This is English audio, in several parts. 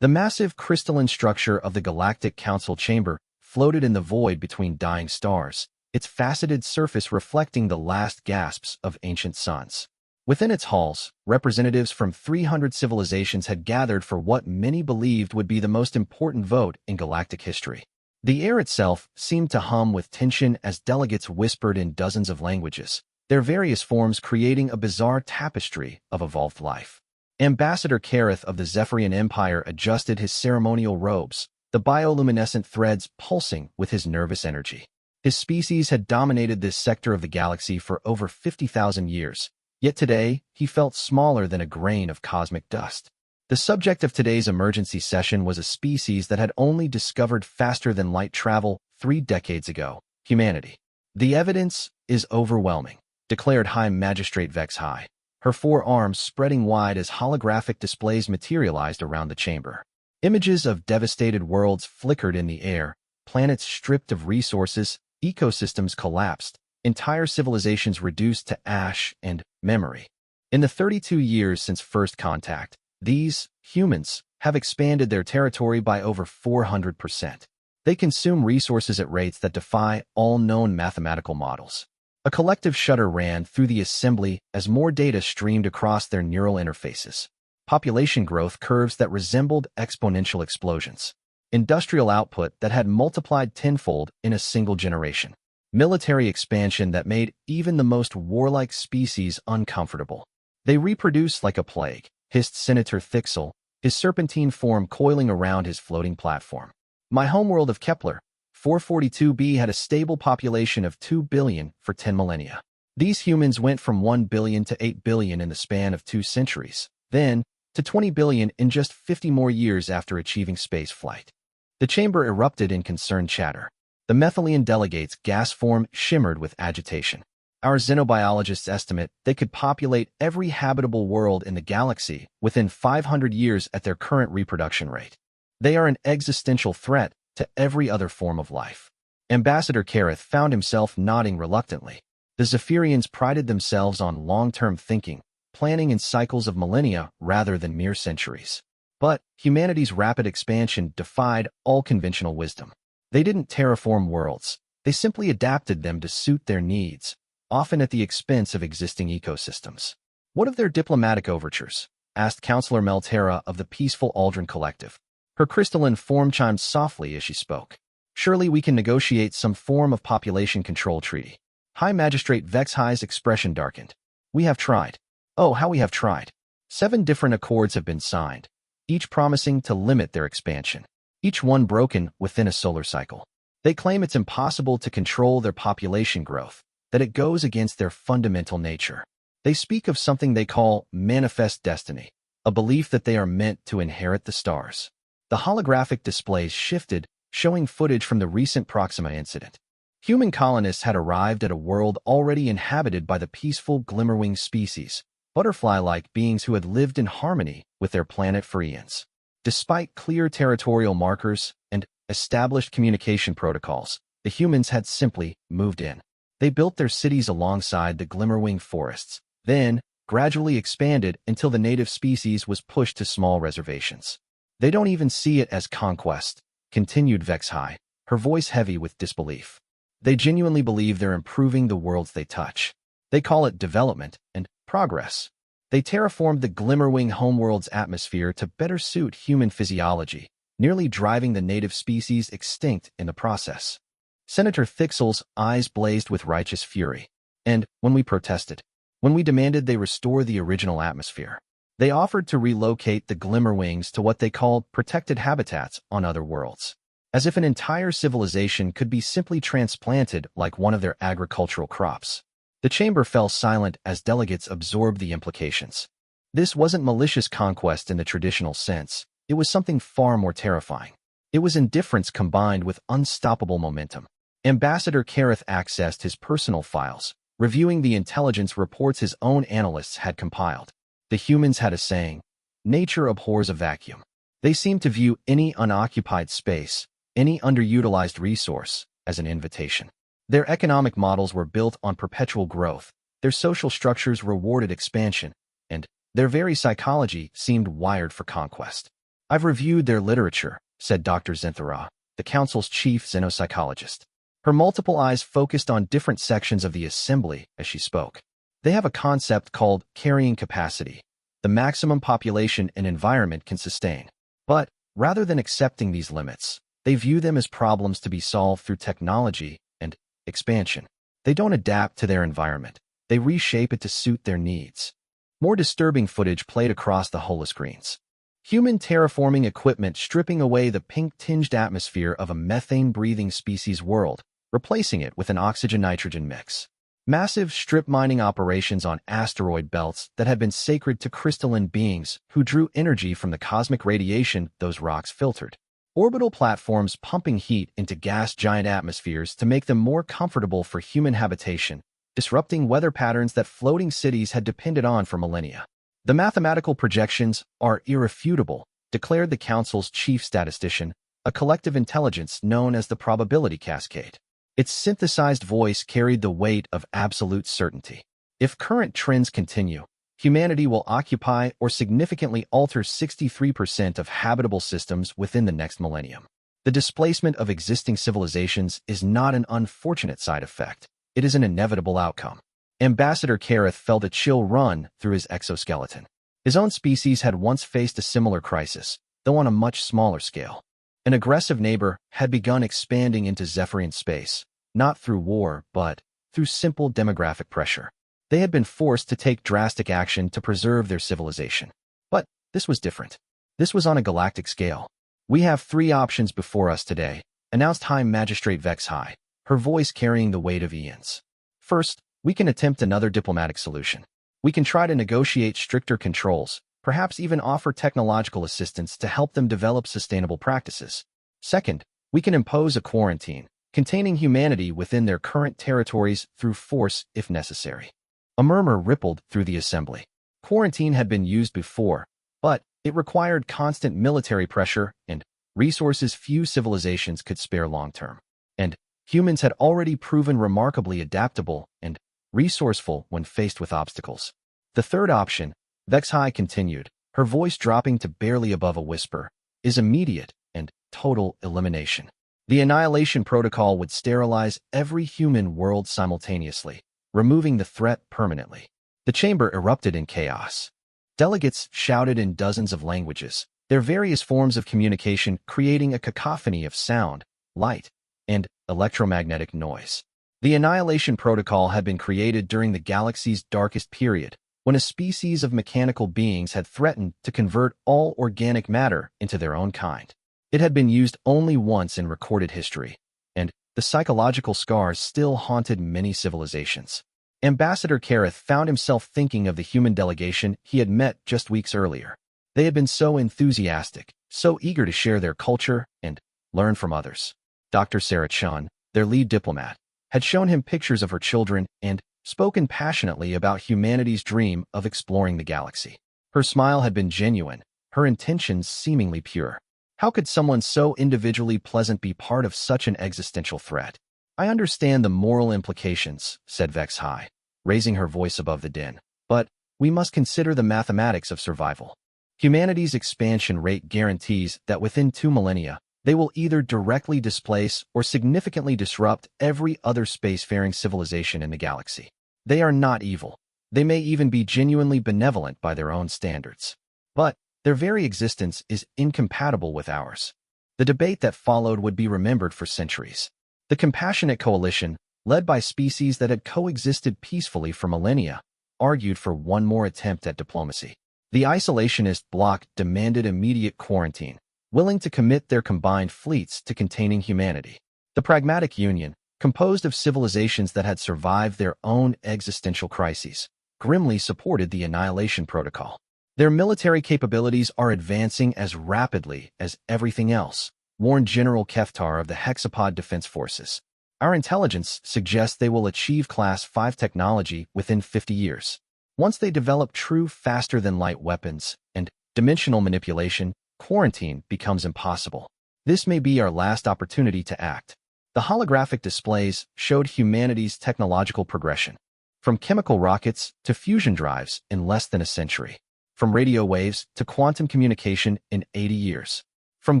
The massive crystalline structure of the Galactic Council chamber floated in the void between dying stars, its faceted surface reflecting the last gasps of ancient suns. Within its halls, representatives from 300 civilizations had gathered for what many believed would be the most important vote in galactic history. The air itself seemed to hum with tension as delegates whispered in dozens of languages, their various forms creating a bizarre tapestry of evolved life. Ambassador Kareth of the Zephyrian Empire adjusted his ceremonial robes, the bioluminescent threads pulsing with his nervous energy. His species had dominated this sector of the galaxy for over 50,000 years, yet today he felt smaller than a grain of cosmic dust. The subject of today's emergency session was a species that had only discovered faster-than-light travel 3 decades ago, humanity. "The evidence is overwhelming," declared High Magistrate Vex High, her 4 arms spreading wide as holographic displays materialized around the chamber. Images of devastated worlds flickered in the air, planets stripped of resources, ecosystems collapsed, entire civilizations reduced to ash and memory. In the 32 years since first contact, these humans have expanded their territory by over 400%. They consume resources at rates that defy all known mathematical models. A collective shudder ran through the assembly as more data streamed across their neural interfaces. Population growth curves that resembled exponential explosions. Industrial output that had multiplied tenfold in a single generation. Military expansion that made even the most warlike species uncomfortable. "They reproduce like a plague," hissed Senator Thixel, his serpentine form coiling around his floating platform. "My homeworld of Kepler, 442b had a stable population of 2 billion for 10 millennia. These humans went from 1 billion to 8 billion in the span of 2 centuries, then to 20 billion in just 50 more years after achieving space flight." The chamber erupted in concerned chatter. The Methelian delegates' gas form shimmered with agitation. "Our xenobiologists estimate they could populate every habitable world in the galaxy within 500 years at their current reproduction rate. They are an existential threat to every other form of life." Ambassador Kareth found himself nodding reluctantly. The Zephyrians prided themselves on long-term thinking, planning in cycles of millennia rather than mere centuries. But humanity's rapid expansion defied all conventional wisdom. They didn't terraform worlds, they simply adapted them to suit their needs, often at the expense of existing ecosystems. "What of their diplomatic overtures?" asked Councillor Melterra of the Peaceful Aldrin Collective. Her crystalline form chimed softly as she spoke. "Surely we can negotiate some form of population control treaty." High Magistrate Vex High's expression darkened. "We have tried. Oh, how we have tried. 7 different accords have been signed, each promising to limit their expansion. Each one broken within a solar cycle. They claim it's impossible to control their population growth, that it goes against their fundamental nature. They speak of something they call manifest destiny, a belief that they are meant to inherit the stars." The holographic displays shifted, showing footage from the recent Proxima incident. Human colonists had arrived at a world already inhabited by the peaceful glimmerwing species, butterfly-like beings who had lived in harmony with their planet for eons. Despite clear territorial markers and established communication protocols, the humans had simply moved in. They built their cities alongside the glimmerwing forests, then gradually expanded until the native species was pushed to small reservations. "They don't even see it as conquest," continued Vex High, her voice heavy with disbelief. "They genuinely believe they're improving the worlds they touch. They call it development and progress. They terraformed the glimmerwing homeworld's atmosphere to better suit human physiology, nearly driving the native species extinct in the process." Senator Thixel's eyes blazed with righteous fury. "And when we protested, when we demanded they restore the original atmosphere, they offered to relocate the glimmerwings to what they called protected habitats on other worlds, as if an entire civilization could be simply transplanted like one of their agricultural crops." The chamber fell silent as delegates absorbed the implications. This wasn't malicious conquest in the traditional sense. It was something far more terrifying. It was indifference combined with unstoppable momentum. Ambassador Kareth accessed his personal files, reviewing the intelligence reports his own analysts had compiled. The humans had a saying: "Nature abhors a vacuum." They seemed to view any unoccupied space, any underutilized resource, as an invitation. Their economic models were built on perpetual growth, their social structures rewarded expansion, and their very psychology seemed wired for conquest. I've reviewed their literature, said Dr. Zinthara, the council's chief xenopsychologist. Her multiple eyes focused on different sections of the assembly as she spoke. They have a concept called carrying capacity, the maximum population an environment can sustain. But, rather than accepting these limits, they view them as problems to be solved through technology and expansion. They don't adapt to their environment. They reshape it to suit their needs. More disturbing footage played across the holoscreens. Human terraforming equipment stripping away the pink-tinged atmosphere of a methane-breathing species world, replacing it with an oxygen-nitrogen mix. Massive strip mining operations on asteroid belts that had been sacred to crystalline beings who drew energy from the cosmic radiation those rocks filtered. Orbital platforms pumping heat into gas giant atmospheres to make them more comfortable for human habitation, disrupting weather patterns that floating cities had depended on for millennia. The mathematical projections are irrefutable, declared the Council's chief statistician, a collective intelligence known as the probability cascade. Its synthesized voice carried the weight of absolute certainty. If current trends continue, humanity will occupy or significantly alter 63% of habitable systems within the next millennium. The displacement of existing civilizations is not an unfortunate side effect. It is an inevitable outcome. Ambassador Kareth felt a chill run through his exoskeleton. His own species had once faced a similar crisis, though on a much smaller scale. An aggressive neighbor had begun expanding into Zephyrian space, not through war, but through simple demographic pressure. They had been forced to take drastic action to preserve their civilization. But this was different. This was on a galactic scale. We have 3 options before us today, announced High Magistrate Vexhai, her voice carrying the weight of eons. First, we can attempt another diplomatic solution. We can try to negotiate stricter controls, perhaps even offer technological assistance to help them develop sustainable practices. Second, we can impose a quarantine, containing humanity within their current territories through force if necessary. A murmur rippled through the assembly. Quarantine had been used before, but it required constant military pressure and resources few civilizations could spare long-term. And humans had already proven remarkably adaptable and resourceful when faced with obstacles. The third option, Vexhai continued, her voice dropping to barely above a whisper, is immediate and total elimination. The Annihilation Protocol would sterilize every human world simultaneously, removing the threat permanently. The chamber erupted in chaos. Delegates shouted in dozens of languages, their various forms of communication creating a cacophony of sound, light, and electromagnetic noise. The Annihilation Protocol had been created during the galaxy's darkest period, when a species of mechanical beings had threatened to convert all organic matter into their own kind. It had been used only once in recorded history, and the psychological scars still haunted many civilizations. Ambassador Kareth found himself thinking of the human delegation he had met just weeks earlier. They had been so enthusiastic, so eager to share their culture and learn from others. Dr. Sarah Chun, their lead diplomat, had shown him pictures of her children and spoken passionately about humanity's dream of exploring the galaxy. Her smile had been genuine, her intentions seemingly pure. How could someone so individually pleasant be part of such an existential threat? I understand the moral implications, said Vexhai, raising her voice above the din, but we must consider the mathematics of survival. Humanity's expansion rate guarantees that within 2 millennia, they will either directly displace or significantly disrupt every other spacefaring civilization in the galaxy. They are not evil. They may even be genuinely benevolent by their own standards. But their very existence is incompatible with ours. The debate that followed would be remembered for centuries. The compassionate coalition, led by species that had coexisted peacefully for millennia, argued for one more attempt at diplomacy. The isolationist bloc demanded immediate quarantine, willing to commit their combined fleets to containing humanity. The Pragmatic Union, composed of civilizations that had survived their own existential crises, grimly supported the Annihilation Protocol. Their military capabilities are advancing as rapidly as everything else, warned General Keftar of the Hexapod Defense Forces. Our intelligence suggests they will achieve Class 5 technology within 50 years. Once they develop true faster-than-light weapons and dimensional manipulation, quarantine becomes impossible. This may be our last opportunity to act. The holographic displays showed humanity's technological progression, from chemical rockets to fusion drives in less than a century. from radio waves to quantum communication in 80 years, from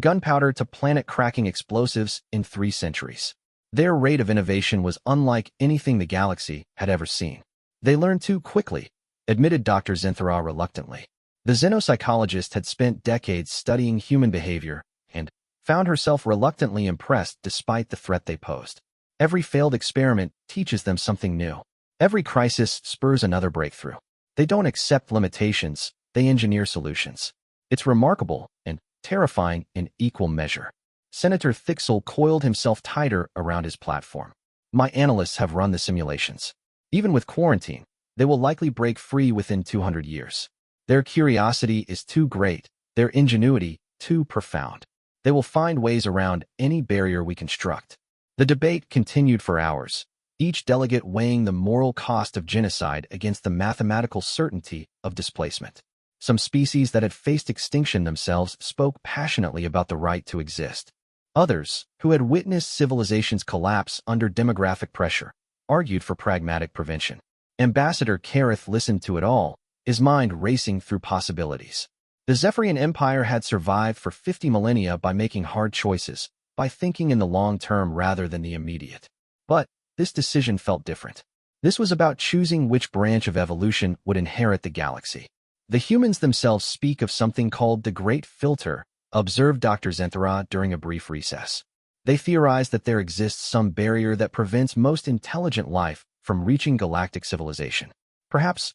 gunpowder to planet-cracking explosives in 3 centuries. Their rate of innovation was unlike anything the galaxy had ever seen. They learned too quickly, admitted Dr. Zenthara reluctantly. The xenopsychologist had spent decades studying human behavior and found herself reluctantly impressed despite the threat they posed. Every failed experiment teaches them something new. Every crisis spurs another breakthrough. They don't accept limitations, they engineer solutions. It's remarkable and terrifying in equal measure. Senator Thixel coiled himself tighter around his platform. My analysts have run the simulations. Even with quarantine, they will likely break free within 200 years. Their curiosity is too great, their ingenuity too profound. They will find ways around any barrier we construct. The debate continued for hours, each delegate weighing the moral cost of genocide against the mathematical certainty of displacement. Some species that had faced extinction themselves spoke passionately about the right to exist. Others, who had witnessed civilizations collapse under demographic pressure, argued for pragmatic prevention. Ambassador Kareth listened to it all, his mind racing through possibilities. The Zephyrian Empire had survived for 50 millennia by making hard choices, by thinking in the long term rather than the immediate. But this decision felt different. This was about choosing which branch of evolution would inherit the galaxy. The humans themselves speak of something called the Great Filter, observed Dr. Zenthara during a brief recess. They theorize that there exists some barrier that prevents most intelligent life from reaching galactic civilization. Perhaps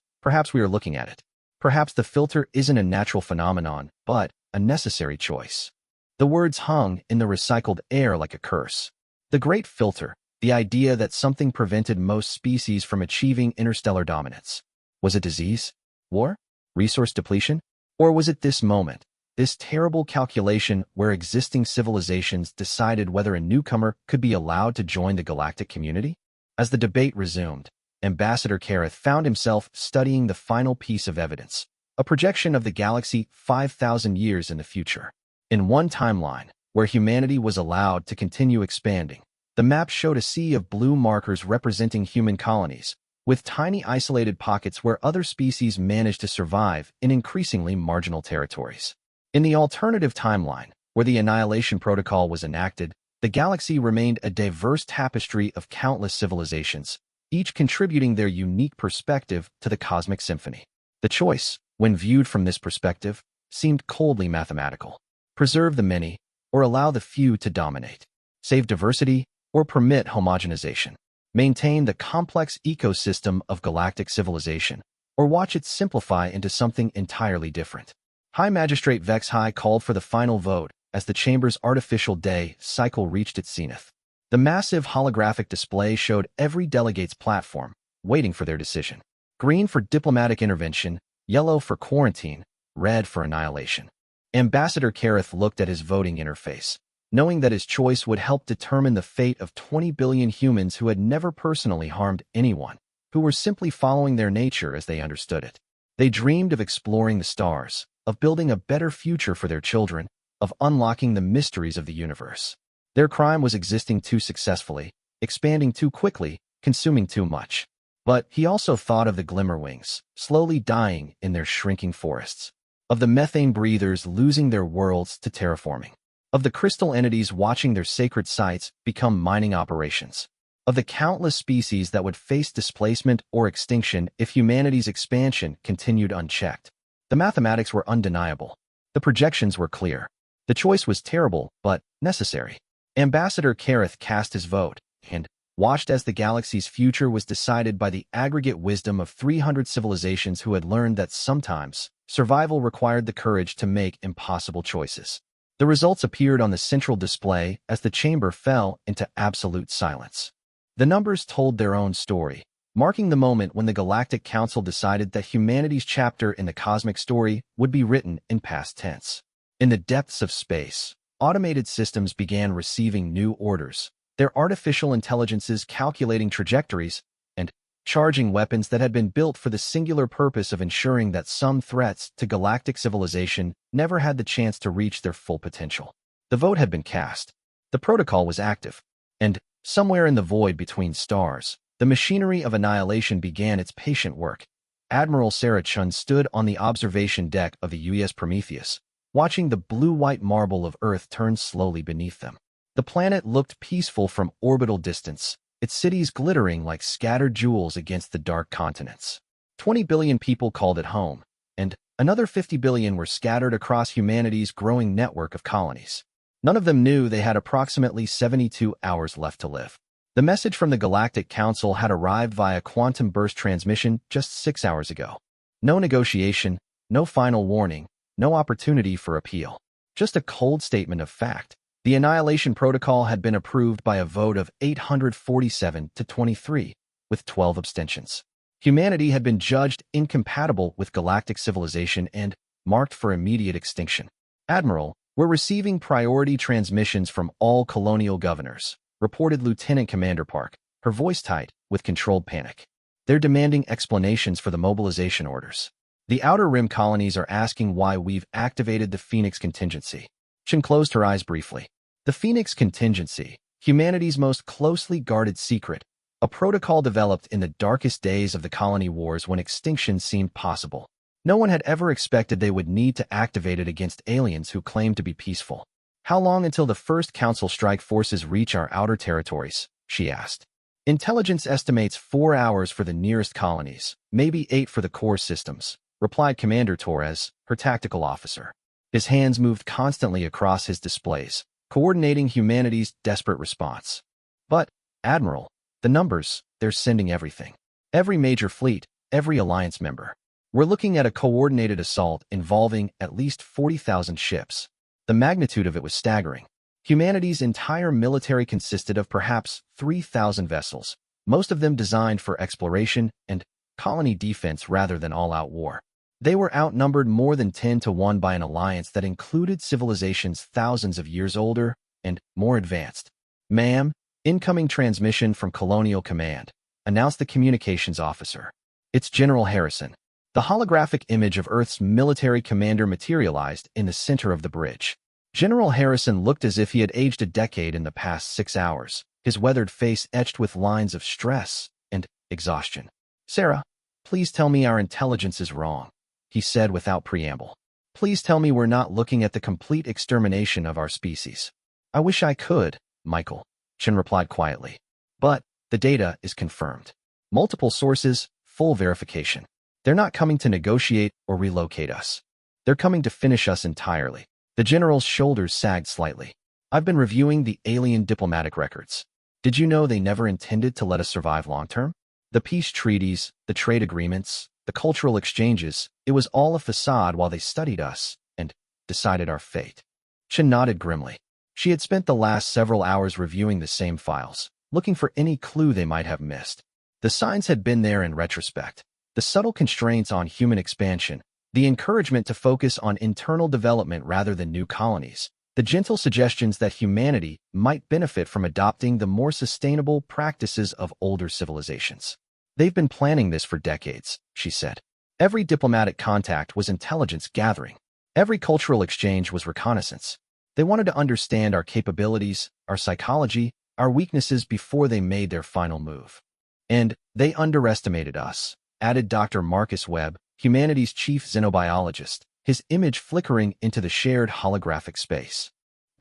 we are looking at it. Perhaps the filter isn't a natural phenomenon, but a necessary choice. The words hung in the recycled air like a curse. The Great Filter, the idea that something prevented most species from achieving interstellar dominance. Was it disease? War? Resource depletion? Or was it this moment, this terrible calculation where existing civilizations decided whether a newcomer could be allowed to join the galactic community? As the debate resumed, Ambassador Kareth found himself studying the final piece of evidence, a projection of the galaxy 5,000 years in the future. In one timeline, where humanity was allowed to continue expanding, the map showed a sea of blue markers representing human colonies, with tiny isolated pockets where other species managed to survive in increasingly marginal territories. In the alternative timeline, where the Annihilation Protocol was enacted, the galaxy remained a diverse tapestry of countless civilizations, each contributing their unique perspective to the cosmic symphony. The choice, when viewed from this perspective, seemed coldly mathematical. Preserve the many, or allow the few to dominate. Save diversity, or permit homogenization. Maintain the complex ecosystem of galactic civilization, or watch it simplify into something entirely different. High Magistrate Vexhai called for the final vote as the chamber's artificial day cycle reached its zenith. The massive holographic display showed every delegate's platform, waiting for their decision. Green for diplomatic intervention, yellow for quarantine, red for annihilation. Ambassador Kareth looked at his voting interface, knowing that his choice would help determine the fate of 20 billion humans who had never personally harmed anyone, who were simply following their nature as they understood it. They dreamed of exploring the stars, of building a better future for their children, of unlocking the mysteries of the universe. Their crime was existing too successfully, expanding too quickly, consuming too much. But he also thought of the glimmerwings, slowly dying in their shrinking forests, of the methane breathers losing their worlds to terraforming, of the crystal entities watching their sacred sites become mining operations, of the countless species that would face displacement or extinction if humanity's expansion continued unchecked. The mathematics were undeniable. The projections were clear. The choice was terrible, but necessary. Ambassador Kareth cast his vote and watched as the galaxy's future was decided by the aggregate wisdom of 300 civilizations who had learned that sometimes survival required the courage to make impossible choices. The results appeared on the central display as the chamber fell into absolute silence. The numbers told their own story, marking the moment when the Galactic Council decided that humanity's chapter in the cosmic story would be written in past tense. In the depths of space, automated systems began receiving new orders, their artificial intelligences calculating trajectories and charging weapons that had been built for the singular purpose of ensuring that some threats to galactic civilization never had the chance to reach their full potential. The vote had been cast. The protocol was active. And, somewhere in the void between stars, the machinery of annihilation began its patient work, Admiral Sarah Chun stood on the observation deck of the UES Prometheus, watching the blue-white marble of Earth turn slowly beneath them. The planet looked peaceful from orbital distance, its cities glittering like scattered jewels against the dark continents. 20 billion people called it home, and another 50 billion were scattered across humanity's growing network of colonies. None of them knew they had approximately 72 hours left to live. The message from the Galactic Council had arrived via quantum burst transmission just 6 hours ago. No negotiation, no final warning, no opportunity for appeal. Just a cold statement of fact. The Annihilation Protocol had been approved by a vote of 847 to 23, with 12 abstentions. Humanity had been judged incompatible with galactic civilization and marked for immediate extinction. Admiral, we're receiving priority transmissions from all colonial governors, reported Lieutenant Commander Park, her voice tight with controlled panic. They're demanding explanations for the mobilization orders. The Outer Rim colonies are asking why we've activated the Phoenix Contingency. Shin closed her eyes briefly. The Phoenix Contingency, humanity's most closely guarded secret, a protocol developed in the darkest days of the colony wars when extinction seemed possible. No one had ever expected they would need to activate it against aliens who claimed to be peaceful. How long until the first Council strike forces reach our outer territories? She asked. Intelligence estimates 4 hours for the nearest colonies, maybe 8 for the core systems, replied Commander Torres, her tactical officer. His hands moved constantly across his displays, coordinating humanity's desperate response. But, Admiral, the numbers, they're sending everything. Every major fleet, every alliance member. We're looking at a coordinated assault involving at least 40,000 ships. The magnitude of it was staggering. Humanity's entire military consisted of perhaps 3,000 vessels, most of them designed for exploration and colony defense rather than all-out war. They were outnumbered more than 10 to 1 by an alliance that included civilizations thousands of years older and more advanced. Ma'am, incoming transmission from Colonial Command, announced the communications officer. It's General Harrison. The holographic image of Earth's military commander materialized in the center of the bridge. General Harrison looked as if he had aged a decade in the past 6 hours, his weathered face etched with lines of stress and exhaustion. Sarah, please tell me our intelligence is wrong, he said without preamble. Please tell me we're not looking at the complete extermination of our species. I wish I could, Michael, Shin replied quietly. But the data is confirmed. Multiple sources, full verification. They're not coming to negotiate or relocate us. They're coming to finish us entirely. The general's shoulders sagged slightly. I've been reviewing the alien diplomatic records. Did you know they never intended to let us survive long-term? The peace treaties, the trade agreements, the cultural exchanges, it was all a facade while they studied us and decided our fate. Shin nodded grimly. She had spent the last several hours reviewing the same files, looking for any clue they might have missed. The signs had been there in retrospect. The subtle constraints on human expansion, the encouragement to focus on internal development rather than new colonies, the gentle suggestions that humanity might benefit from adopting the more sustainable practices of older civilizations. They've been planning this for decades, she said. Every diplomatic contact was intelligence gathering. Every cultural exchange was reconnaissance. They wanted to understand our capabilities, our psychology, our weaknesses before they made their final move. And they underestimated us, added Dr. Marcus Webb, humanity's chief xenobiologist, his image flickering into the shared holographic space.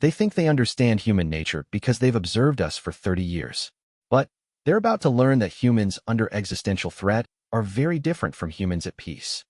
They think they understand human nature because they've observed us for 30 years. But they're about to learn that humans under existential threat are very different from humans at peace.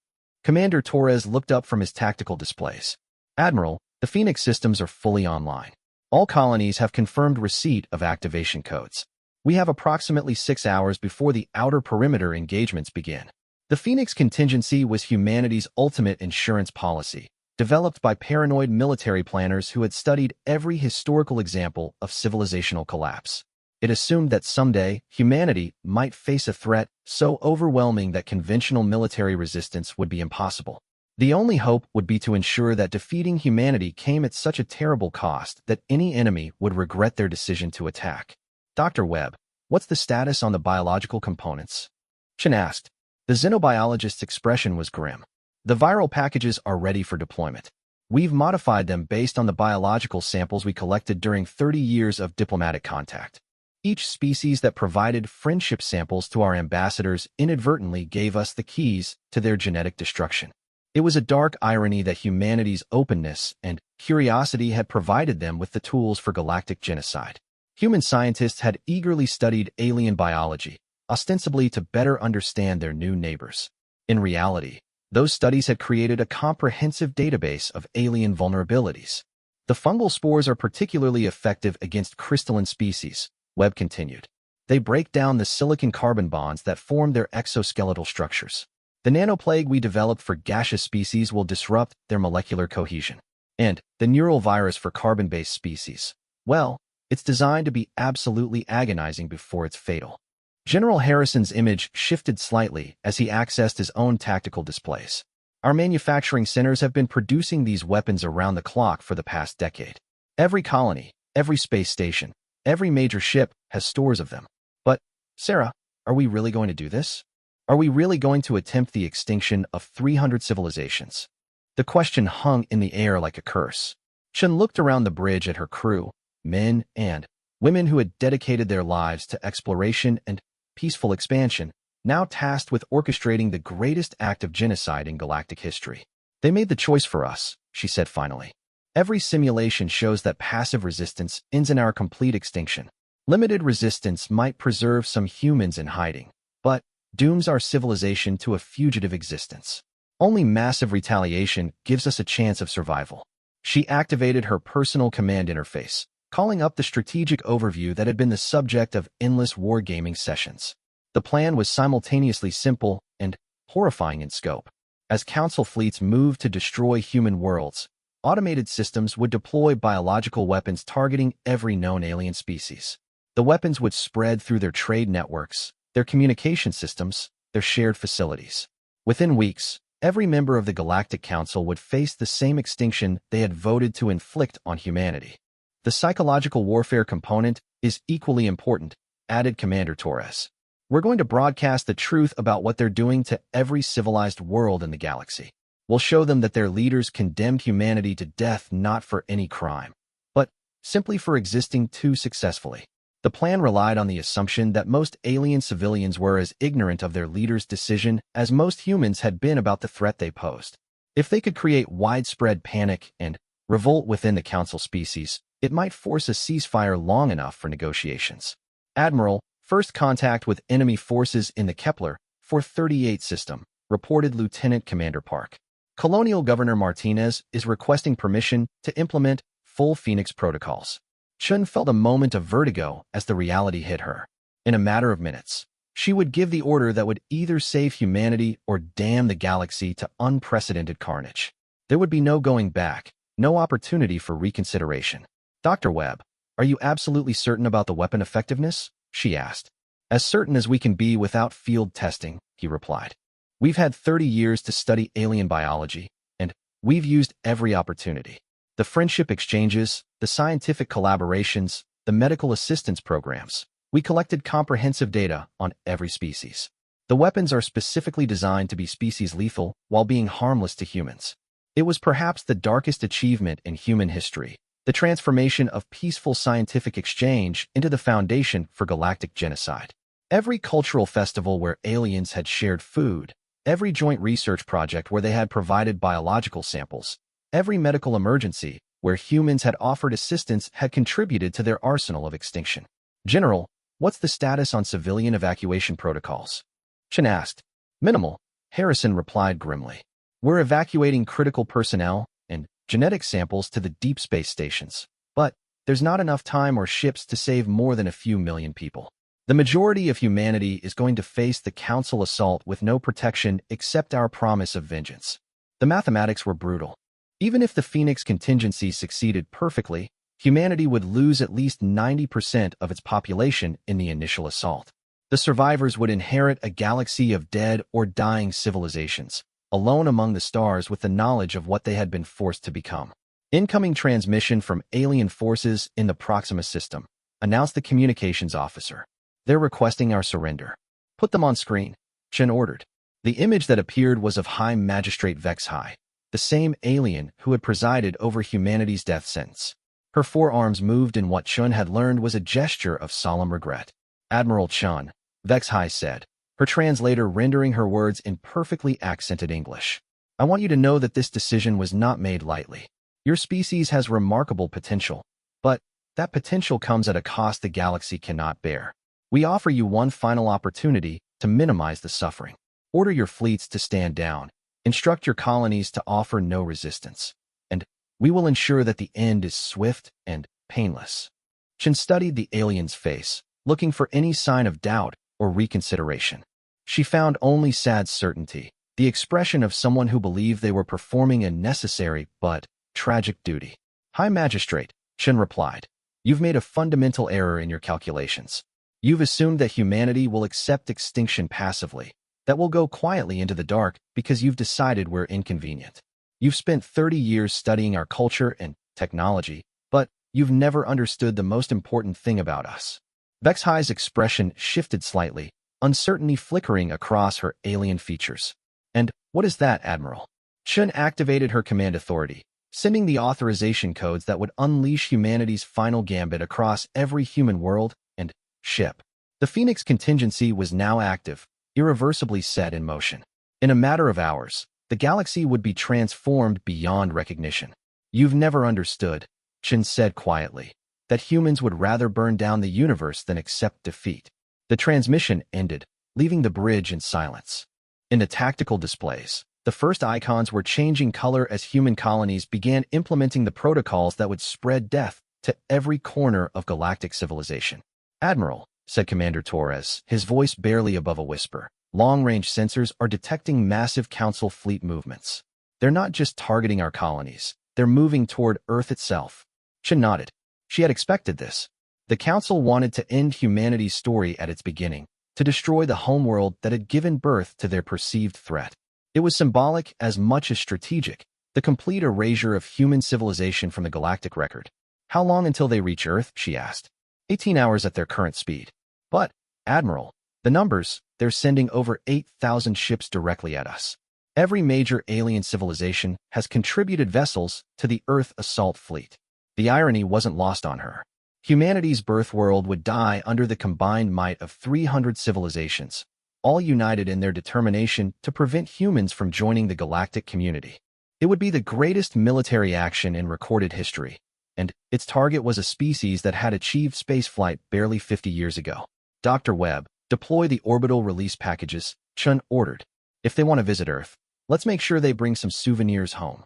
Commander Torres looked up from his tactical displays. Admiral, the Phoenix systems are fully online. All colonies have confirmed receipt of activation codes. We have approximately 6 hours before the outer perimeter engagements begin. The Phoenix Contingency was humanity's ultimate insurance policy, developed by paranoid military planners who had studied every historical example of civilizational collapse. It assumed that someday humanity might face a threat so overwhelming that conventional military resistance would be impossible. The only hope would be to ensure that defeating humanity came at such a terrible cost that any enemy would regret their decision to attack. Dr. Webb, what's the status on the biological components? Shin asked. The xenobiologist's expression was grim. The viral packages are ready for deployment. We've modified them based on the biological samples we collected during 30 years of diplomatic contact. Each species that provided friendship samples to our ambassadors inadvertently gave us the keys to their genetic destruction. It was a dark irony that humanity's openness and curiosity had provided them with the tools for galactic genocide. Human scientists had eagerly studied alien biology, ostensibly to better understand their new neighbors. In reality, those studies had created a comprehensive database of alien vulnerabilities. The fungal spores are particularly effective against crystalline species, Webb continued. They break down the silicon-carbon bonds that form their exoskeletal structures. The nanoplague we developed for gaseous species will disrupt their molecular cohesion. And the neural virus for carbon-based species, well, it's designed to be absolutely agonizing before it's fatal. General Harrison's image shifted slightly as he accessed his own tactical displays. Our manufacturing centers have been producing these weapons around the clock for the past decade. Every colony, every space station, every major ship has stores of them. But, Sarah, are we really going to do this? Are we really going to attempt the extinction of 300 civilizations? The question hung in the air like a curse. Chen looked around the bridge at her crew, men and women who had dedicated their lives to exploration and peaceful expansion, now tasked with orchestrating the greatest act of genocide in galactic history. They made the choice for us, she said finally. Every simulation shows that passive resistance ends in our complete extinction. Limited resistance might preserve some humans in hiding, but dooms our civilization to a fugitive existence. Only massive retaliation gives us a chance of survival. She activated her personal command interface, calling up the strategic overview that had been the subject of endless wargaming sessions. The plan was simultaneously simple and horrifying in scope. As Council fleets moved to destroy human worlds, automated systems would deploy biological weapons targeting every known alien species. The weapons would spread through their trade networks, their communication systems, their shared facilities. Within weeks, every member of the Galactic Council would face the same extinction they had voted to inflict on humanity. The psychological warfare component is equally important, added Commander Torres. We're going to broadcast the truth about what they're doing to every civilized world in the galaxy. We'll show them that their leaders condemned humanity to death not for any crime, but simply for existing too successfully. The plan relied on the assumption that most alien civilians were as ignorant of their leader's decision as most humans had been about the threat they posed. If they could create widespread panic and revolt within the Council species, it might force a ceasefire long enough for negotiations. Admiral, first contact with enemy forces in the Kepler 438 system, reported Lieutenant Commander Park. Colonial Governor Martinez is requesting permission to implement full Phoenix protocols. Chun felt a moment of vertigo as the reality hit her. In a matter of minutes, she would give the order that would either save humanity or damn the galaxy to unprecedented carnage. There would be no going back, no opportunity for reconsideration. Dr. Webb, are you absolutely certain about the weapon effectiveness? She asked. As certain as we can be without field testing, he replied. We've had 30 years to study alien biology, and we've used every opportunity. The friendship exchanges, the scientific collaborations, the medical assistance programs. We collected comprehensive data on every species. The weapons are specifically designed to be species lethal while being harmless to humans. It was perhaps the darkest achievement in human history, the transformation of peaceful scientific exchange into the foundation for galactic genocide. Every cultural festival where aliens had shared food, every joint research project where they had provided biological samples, every medical emergency where humans had offered assistance had contributed to their arsenal of extinction. General, what's the status on civilian evacuation protocols? Chen asked. Minimal, Harrison replied grimly. We're evacuating critical personnel and genetic samples to the deep space stations, but there's not enough time or ships to save more than a few million people. The majority of humanity is going to face the Council assault with no protection except our promise of vengeance. The mathematics were brutal. Even if the Phoenix contingency succeeded perfectly, humanity would lose at least 90% of its population in the initial assault. The survivors would inherit a galaxy of dead or dying civilizations, alone among the stars with the knowledge of what they had been forced to become. Incoming transmission from alien forces in the Proxima system, announced the communications officer. They're requesting our surrender. Put them on screen, Chen ordered. The image that appeared was of High Magistrate Vexhai, the same alien who had presided over humanity's death sentence. Her forearms moved in what Chun had learned was a gesture of solemn regret. Admiral Chun, Vexhai said, her translator rendering her words in perfectly accented English. I want you to know that this decision was not made lightly. Your species has remarkable potential, but that potential comes at a cost the galaxy cannot bear. We offer you one final opportunity to minimize the suffering. Order your fleets to stand down, instruct your colonies to offer no resistance, and we will ensure that the end is swift and painless. Chen studied the alien's face, looking for any sign of doubt or reconsideration. She found only sad certainty, the expression of someone who believed they were performing a necessary but tragic duty. High Magistrate, Chen replied, you've made a fundamental error in your calculations. You've assumed that humanity will accept extinction passively, that will go quietly into the dark because you've decided we're inconvenient. You've spent 30 years studying our culture and technology, but you've never understood the most important thing about us. Vexhai's expression shifted slightly, uncertainty flickering across her alien features. And what is that, Admiral? Chen activated her command authority, sending the authorization codes that would unleash humanity's final gambit across every human world and ship. The Phoenix contingency was now active, irreversibly set in motion. In a matter of hours, the galaxy would be transformed beyond recognition. You've never understood, Chen said quietly, that humans would rather burn down the universe than accept defeat. The transmission ended, leaving the bridge in silence. In the tactical displays, the first icons were changing color as human colonies began implementing the protocols that would spread death to every corner of galactic civilization. Admiral, said Commander Torres, his voice barely above a whisper, long-range sensors are detecting massive Council fleet movements. They're not just targeting our colonies, they're moving toward Earth itself. Chen nodded. She had expected this. The Council wanted to end humanity's story at its beginning, to destroy the homeworld that had given birth to their perceived threat. It was symbolic as much as strategic, the complete erasure of human civilization from the galactic record. How long until they reach Earth, she asked. 18 hours at their current speed. But, Admiral, the numbers, they're sending over 8,000 ships directly at us. Every major alien civilization has contributed vessels to the Earth assault fleet. The irony wasn't lost on her. Humanity's birth world would die under the combined might of 300 civilizations, all united in their determination to prevent humans from joining the galactic community. It would be the greatest military action in recorded history, and its target was a species that had achieved spaceflight barely 50 years ago. Dr. Webb, deploy the orbital release packages, Chun ordered. If they want to visit Earth, let's make sure they bring some souvenirs home.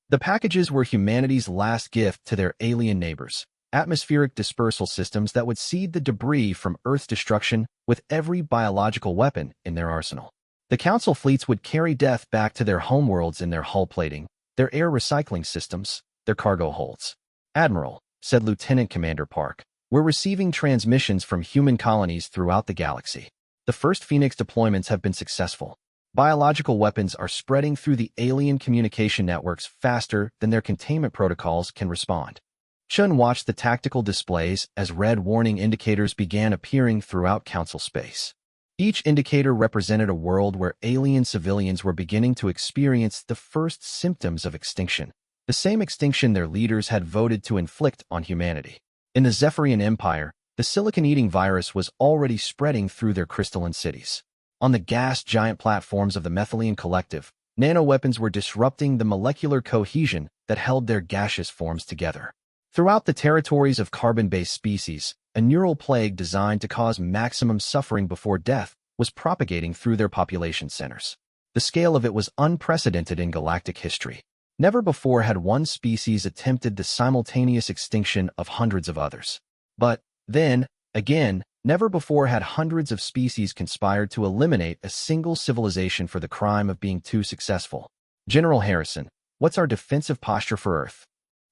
The packages were humanity's last gift to their alien neighbors, atmospheric dispersal systems that would seed the debris from Earth's destruction with every biological weapon in their arsenal. The Council fleets would carry death back to their homeworlds in their hull plating, their air recycling systems, their cargo holds. Admiral, said Lieutenant Commander Park, we're receiving transmissions from human colonies throughout the galaxy. The first Phoenix deployments have been successful. Biological weapons are spreading through the alien communication networks faster than their containment protocols can respond. Chun watched the tactical displays as red warning indicators began appearing throughout Council space. Each indicator represented a world where alien civilians were beginning to experience the first symptoms of extinction, the same extinction their leaders had voted to inflict on humanity. In the Zephyrian Empire, the silicon-eating virus was already spreading through their crystalline cities. On the gas giant platforms of the Methylene Collective, nanoweapons were disrupting the molecular cohesion that held their gaseous forms together. Throughout the territories of carbon-based species, a neural plague designed to cause maximum suffering before death was propagating through their population centers. The scale of it was unprecedented in galactic history. Never before had one species attempted the simultaneous extinction of hundreds of others. But then, again, never before had hundreds of species conspired to eliminate a single civilization for the crime of being too successful. General Harrison, what's our defensive posture for Earth?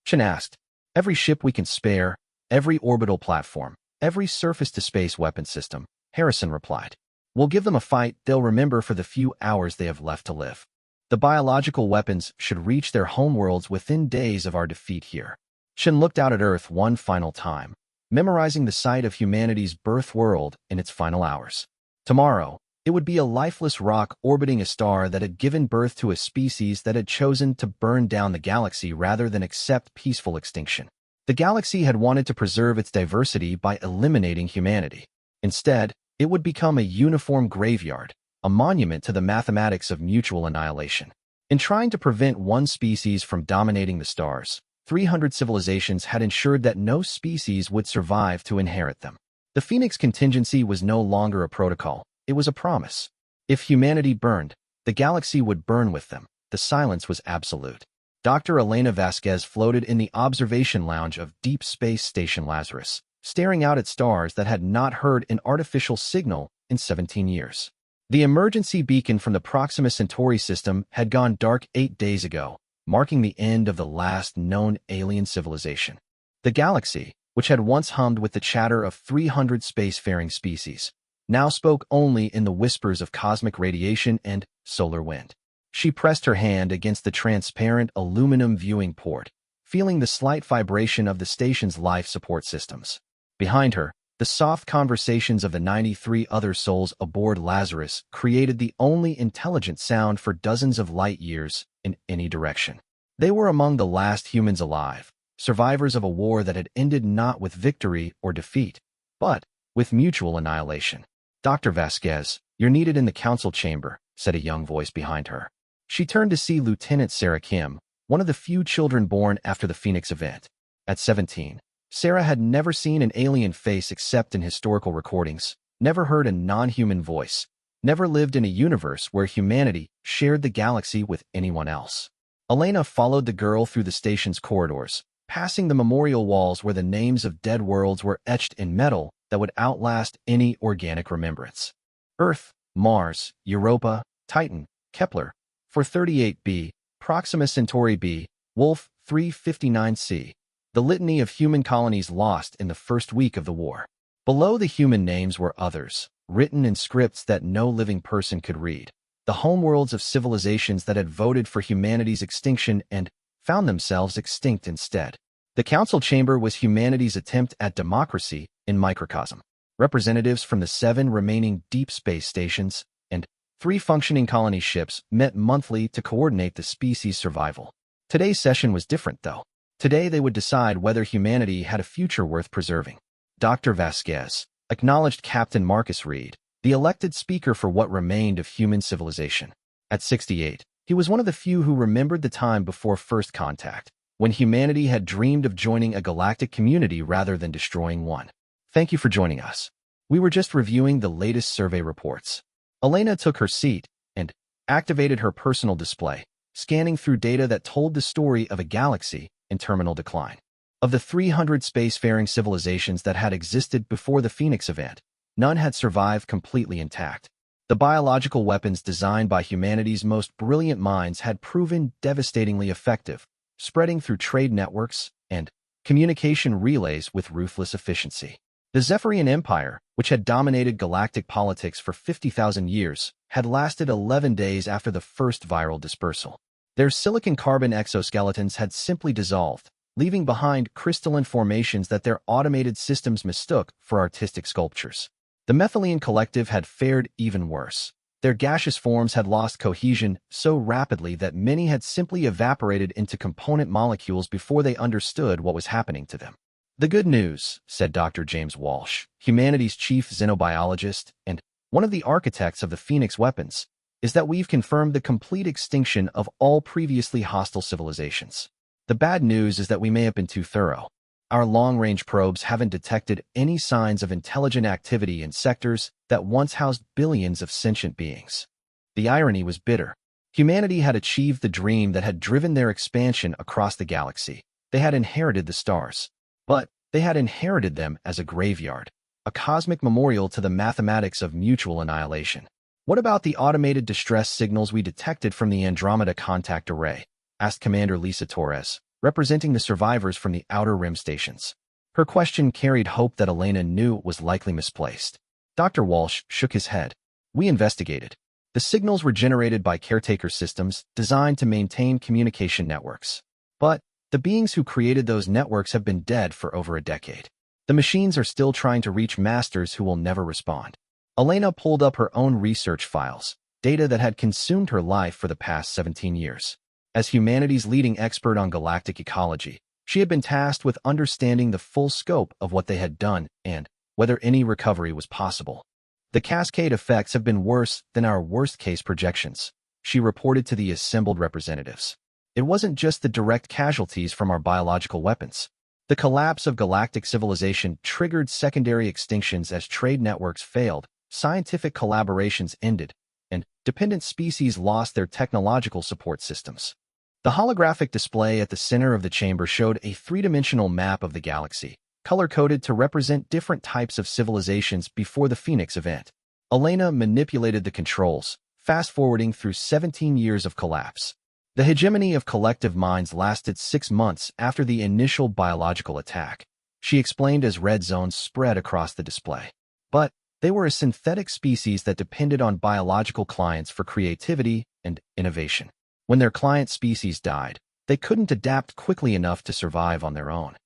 Chen asked. Every ship we can spare, every orbital platform, every surface-to-space weapon system, Harrison replied. We'll give them a fight they'll remember for the few hours they have left to live. The biological weapons should reach their homeworlds within days of our defeat here. Chen looked out at Earth one final time, memorizing the sight of humanity's birth world in its final hours. Tomorrow, it would be a lifeless rock orbiting a star that had given birth to a species that had chosen to burn down the galaxy rather than accept peaceful extinction. The galaxy had wanted to preserve its diversity by eliminating humanity. Instead, it would become a uniform graveyard, a monument to the mathematics of mutual annihilation. In trying to prevent one species from dominating the stars, 300 civilizations had ensured that no species would survive to inherit them. The Phoenix contingency was no longer a protocol, it was a promise. If humanity burned, the galaxy would burn with them. The silence was absolute. Dr. Elena Vasquez floated in the observation lounge of Deep Space Station Lazarus, staring out at stars that had not heard an artificial signal in 17 years. The emergency beacon from the Proxima Centauri system had gone dark 8 days ago, marking the end of the last known alien civilization. The galaxy, which had once hummed with the chatter of 300 spacefaring species, now spoke only in the whispers of cosmic radiation and solar wind. She pressed her hand against the transparent aluminum viewing port, feeling the slight vibration of the station's life support systems. Behind her, the soft conversations of the 93 other souls aboard Lazarus created the only intelligent sound for dozens of light years in any direction. They were among the last humans alive, survivors of a war that had ended not with victory or defeat, but with mutual annihilation. "Dr. Vasquez, you're needed in the council chamber," said a young voice behind her. She turned to see Lieutenant Sarah Kim, one of the few children born after the Phoenix event. At 17, Sarah had never seen an alien face except in historical recordings, never heard a non-human voice, never lived in a universe where humanity shared the galaxy with anyone else. Elena followed the girl through the station's corridors, passing the memorial walls where the names of dead worlds were etched in metal that would outlast any organic remembrance. Earth, Mars, Europa, Titan, Kepler, 438b, Proxima Centauri b, Wolf 359c. The litany of human colonies lost in the first week of the war. Below the human names were others, written in scripts that no living person could read. The homeworlds of civilizations that had voted for humanity's extinction and found themselves extinct instead. The council chamber was humanity's attempt at democracy in microcosm. Representatives from the 7 remaining deep space stations and 3 functioning colony ships met monthly to coordinate the species' survival. Today's session was different, though. Today they would decide whether humanity had a future worth preserving. Dr. Vasquez, acknowledged Captain Marcus Reed, the elected speaker for what remained of human civilization. At 68, he was one of the few who remembered the time before first contact, when humanity had dreamed of joining a galactic community rather than destroying one. "Thank you for joining us. We were just reviewing the latest survey reports." Elena took her seat and activated her personal display, scanning through data that told the story of a galaxy in terminal decline. Of the 300 spacefaring civilizations that had existed before the Phoenix event, none had survived completely intact. The biological weapons designed by humanity's most brilliant minds had proven devastatingly effective, spreading through trade networks and communication relays with ruthless efficiency. The Zephyrian Empire, which had dominated galactic politics for 50,000 years, had lasted 11 days after the first viral dispersal. Their silicon-carbon exoskeletons had simply dissolved, leaving behind crystalline formations that their automated systems mistook for artistic sculptures. The Methylene Collective had fared even worse. Their gaseous forms had lost cohesion so rapidly that many had simply evaporated into component molecules before they understood what was happening to them. "The good news," said Dr. James Walsh, humanity's chief xenobiologist and one of the architects of the Phoenix weapons, "is that we've confirmed the complete extinction of all previously hostile civilizations. The bad news is that we may have been too thorough. Our long-range probes haven't detected any signs of intelligent activity in sectors that once housed billions of sentient beings." The irony was bitter. Humanity had achieved the dream that had driven their expansion across the galaxy. They had inherited the stars. But they had inherited them as a graveyard, a cosmic memorial to the mathematics of mutual annihilation. "What about the automated distress signals we detected from the Andromeda contact array?" asked Commander Lisa Torres, representing the survivors from the Outer Rim stations. Her question carried hope that Elena knew was likely misplaced. Dr. Walsh shook his head. "We investigated. The signals were generated by caretaker systems designed to maintain communication networks. But the beings who created those networks have been dead for over a decade. The machines are still trying to reach masters who will never respond." Elena pulled up her own research files, data that had consumed her life for the past 17 years. As humanity's leading expert on galactic ecology, She had been tasked with understanding the full scope of what they had done and whether any recovery was possible. The cascade effects have been worse than our worst-case projections, she reported to the assembled representatives. It wasn't just the direct casualties from our biological weapons. The collapse of galactic civilization triggered secondary extinctions as trade networks failed, scientific collaborations ended, and dependent species lost their technological support systems. The holographic display at the center of the chamber showed a three-dimensional map of the galaxy, color-coded to represent different types of civilizations before the Phoenix event. Elena manipulated the controls, fast-forwarding through 17 years of collapse. The hegemony of collective minds lasted 6 months after the initial biological attack, she explained as red zones spread across the display. But they were a synthetic species that depended on biological clients for creativity and innovation. When their client species died, they couldn't adapt quickly enough to survive on their own.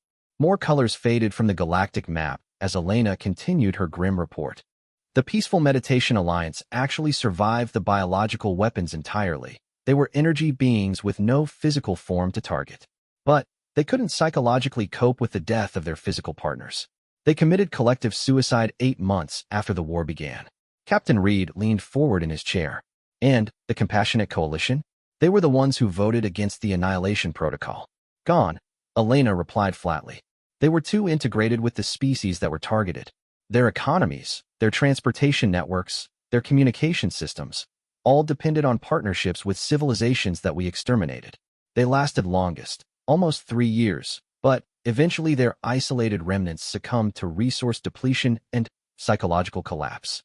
More colors faded from the galactic map as Elena continued her grim report. The Peaceful Meditation Alliance actually survived the biological weapons entirely. They were energy beings with no physical form to target. But they couldn't psychologically cope with the death of their physical partners. They committed collective suicide 8 months after the war began. Captain Reed leaned forward in his chair. And the Compassionate Coalition? They were the ones who voted against the Annihilation Protocol. Gone, Elena replied flatly. They were too integrated with the species that were targeted. Their economies, their transportation networks, their communication systems, all depended on partnerships with civilizations that we exterminated. They lasted longest, almost 3 years, but eventually their isolated remnants succumbed to resource depletion and psychological collapse.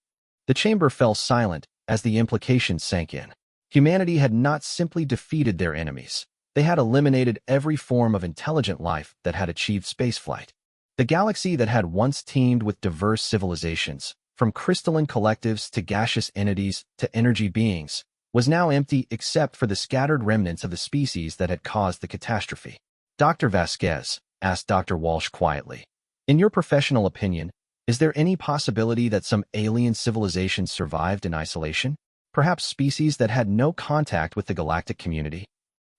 The chamber fell silent as the implications sank in. Humanity had not simply defeated their enemies. They had eliminated every form of intelligent life that had achieved spaceflight. The galaxy that had once teemed with diverse civilizations, from crystalline collectives to gaseous entities to energy beings, was now empty except for the scattered remnants of the species that had caused the catastrophe. Dr. Vasquez, asked Dr. Walsh quietly, in your professional opinion, is there any possibility that some alien civilizations survived in isolation? Perhaps species that had no contact with the galactic community?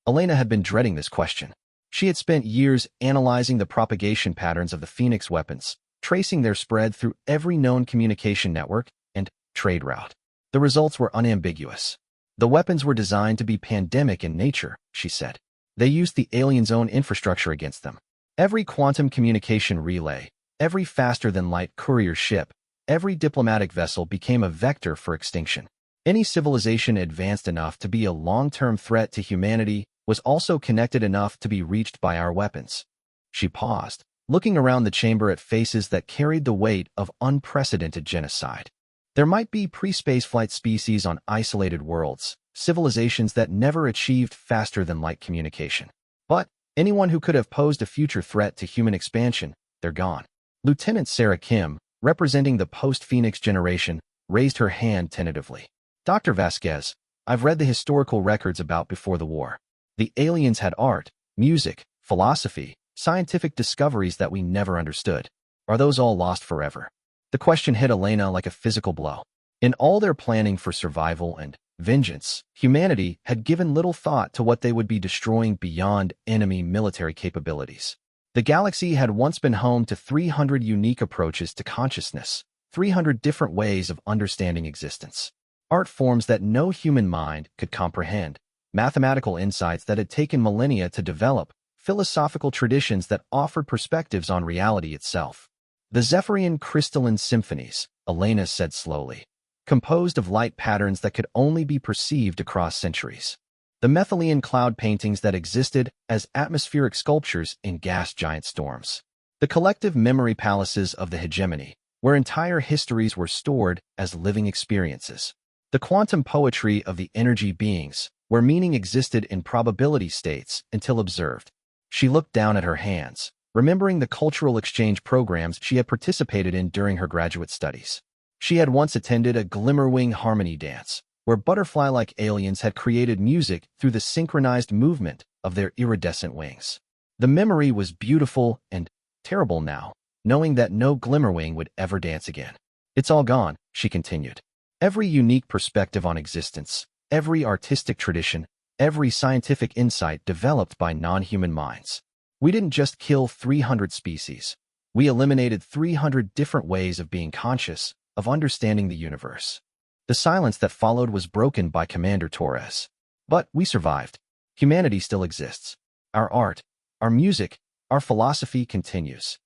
Elena had been dreading this question. She had spent years analyzing the propagation patterns of the Phoenix weapons, tracing their spread through every known communication network and trade route. The results were unambiguous. The weapons were designed to be pandemic in nature, she said. They used the aliens' own infrastructure against them. Every quantum communication relay, every faster-than-light courier ship, every diplomatic vessel became a vector for extinction. Any civilization advanced enough to be a long-term threat to humanity was also connected enough to be reached by our weapons. She paused, looking around the chamber at faces that carried the weight of unprecedented genocide. There might be pre-spaceflight species on isolated worlds, civilizations that never achieved faster-than-light communication. But anyone who could have posed a future threat to human expansion, they're gone. Lieutenant Sarah Kim, representing the post-Phoenix generation, raised her hand tentatively. Dr. Vasquez, I've read the historical records about before the war. The aliens had art, music, philosophy, scientific discoveries that we never understood. Are those all lost forever? The question hit Elena like a physical blow. In all their planning for survival and vengeance, humanity had given little thought to what they would be destroying beyond enemy military capabilities. The galaxy had once been home to 300 unique approaches to consciousness, 300 different ways of understanding existence. Art forms that no human mind could comprehend, mathematical insights that had taken millennia to develop, philosophical traditions that offered perspectives on reality itself. The Zephyrian crystalline symphonies, Elena said slowly, composed of light patterns that could only be perceived across centuries. The Methelian cloud paintings that existed as atmospheric sculptures in gas giant storms. The collective memory palaces of the hegemony, where entire histories were stored as living experiences. The quantum poetry of the energy beings, where meaning existed in probability states until observed. She looked down at her hands, remembering the cultural exchange programs she had participated in during her graduate studies. She had once attended a Glimmerwing harmony dance, where butterfly-like aliens had created music through the synchronized movement of their iridescent wings. The memory was beautiful and terrible now, knowing that no Glimmerwing would ever dance again. It's all gone, she continued. Every unique perspective on existence, every artistic tradition, every scientific insight developed by non-human minds. We didn't just kill 300 species. We eliminated 300 different ways of being conscious, of understanding the universe. The silence that followed was broken by Commander Torres. But we survived. Humanity still exists. Our art, our music, our philosophy continues.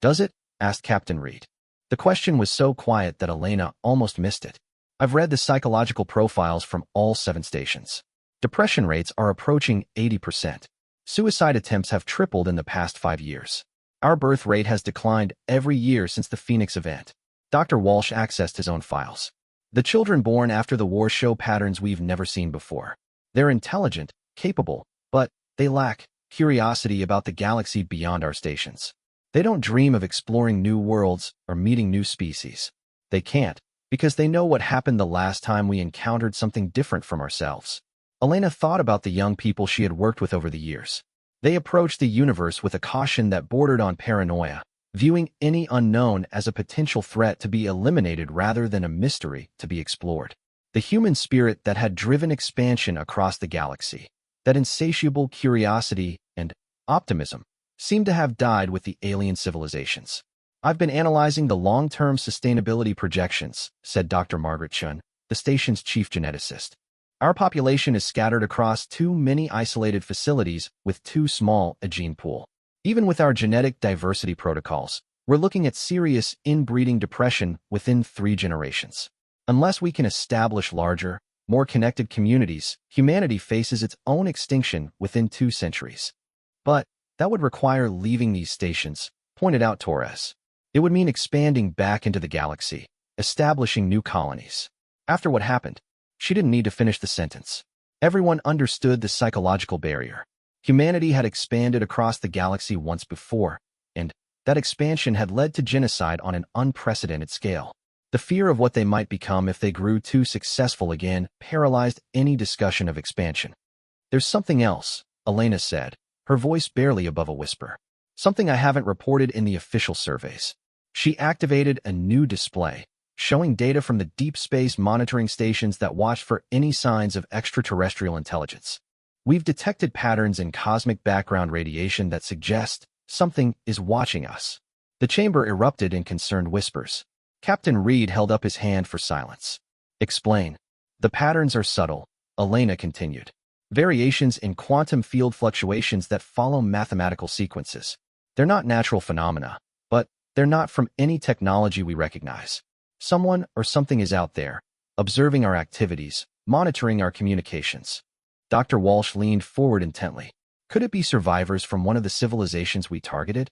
Does it? Asked Captain Reed. The question was so quiet that Elena almost missed it. I've read the psychological profiles from all 7 stations. Depression rates are approaching 80%. Suicide attempts have tripled in the past 5 years. Our birth rate has declined every year since the Phoenix event. Dr. Walsh accessed his own files. The children born after the war show patterns we've never seen before. They're intelligent, capable, but they lack curiosity about the galaxy beyond our stations. They don't dream of exploring new worlds or meeting new species. They can't, because they know what happened the last time we encountered something different from ourselves. Elena thought about the young people she had worked with over the years. They approached the universe with a caution that bordered on paranoia, viewing any unknown as a potential threat to be eliminated rather than a mystery to be explored. The human spirit that had driven expansion across the galaxy, that insatiable curiosity and optimism, seemed to have died with the alien civilizations. I've been analyzing the long-term sustainability projections, said Dr. Margaret Chun, the station's chief geneticist. Our population is scattered across too many isolated facilities with too small a gene pool. Even with our genetic diversity protocols, we're looking at serious inbreeding depression within 3 generations. Unless we can establish larger, more connected communities, humanity faces its own extinction within 2 centuries. But that would require leaving these stations, pointed out Torres. It would mean expanding back into the galaxy, establishing new colonies. After what happened, she didn't need to finish the sentence. Everyone understood the psychological barrier. Humanity had expanded across the galaxy once before, and that expansion had led to genocide on an unprecedented scale. The fear of what they might become if they grew too successful again paralyzed any discussion of expansion. There's something else, Elena said, her voice barely above a whisper. Something I haven't reported in the official surveys. She activated a new display, showing data from the deep space monitoring stations that watched for any signs of extraterrestrial intelligence. We've detected patterns in cosmic background radiation that suggest something is watching us. The chamber erupted in concerned whispers. Captain Reed held up his hand for silence. Explain. The patterns are subtle, Elena continued. Variations in quantum field fluctuations that follow mathematical sequences. They're not natural phenomena, but they're not from any technology we recognize. Someone or something is out there, observing our activities, monitoring our communications. Dr. Walsh leaned forward intently. Could it be survivors from one of the civilizations we targeted?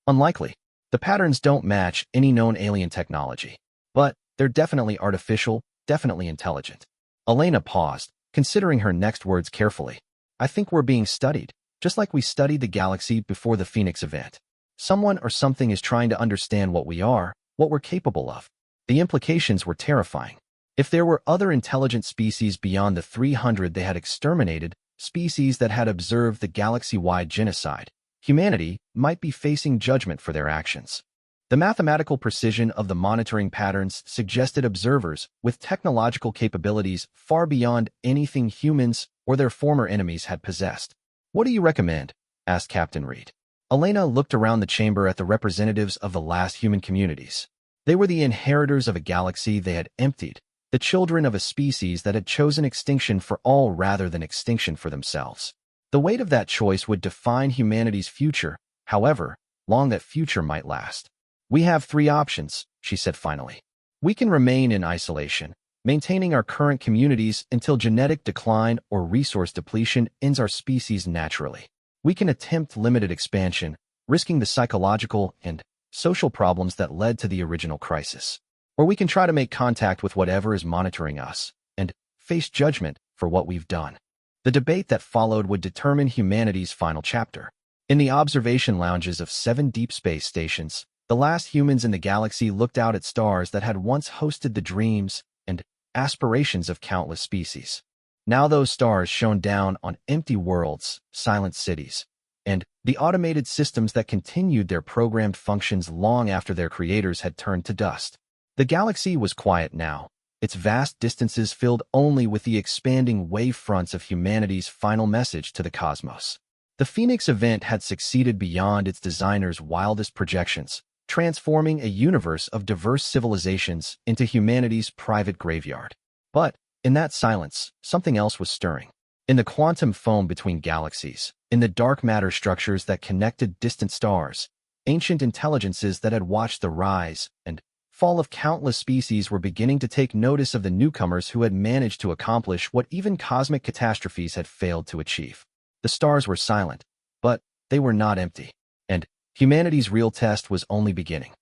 Unlikely. The patterns don't match any known alien technology. But they're definitely artificial, definitely intelligent. Elena paused, considering her next words carefully. I think we're being studied, just like we studied the galaxy before the Phoenix event. Someone or something is trying to understand what we are, what we're capable of. The implications were terrifying. If there were other intelligent species beyond the 300 they had exterminated, species that had observed the galaxy-wide genocide, humanity might be facing judgment for their actions. The mathematical precision of the monitoring patterns suggested observers with technological capabilities far beyond anything humans or their former enemies had possessed. What do you recommend? Asked Captain Reed. Elena looked around the chamber at the representatives of the last human communities. They were the inheritors of a galaxy they had emptied, the children of a species that had chosen extinction for all rather than extinction for themselves. The weight of that choice would define humanity's future, however long that future might last. We have 3 options, she said finally. We can remain in isolation, maintaining our current communities until genetic decline or resource depletion ends our species naturally. We can attempt limited expansion, risking the psychological and social problems that led to the original crisis. Or we can try to make contact with whatever is monitoring us and face judgment for what we've done. The debate that followed would determine humanity's final chapter. In the observation lounges of 7 deep space stations, the last humans in the galaxy looked out at stars that had once hosted the dreams and aspirations of countless species. Now those stars shone down on empty worlds, silent cities, and the automated systems that continued their programmed functions long after their creators had turned to dust. The galaxy was quiet now, its vast distances filled only with the expanding wave fronts of humanity's final message to the cosmos. The Phoenix event had succeeded beyond its designer's wildest projections, transforming a universe of diverse civilizations into humanity's private graveyard. But, in that silence, something else was stirring. In the quantum foam between galaxies, in the dark matter structures that connected distant stars, ancient intelligences that had watched the rise and fall of countless species were beginning to take notice of the newcomers who had managed to accomplish what even cosmic catastrophes had failed to achieve. The stars were silent, but they were not empty. And humanity's real test was only beginning.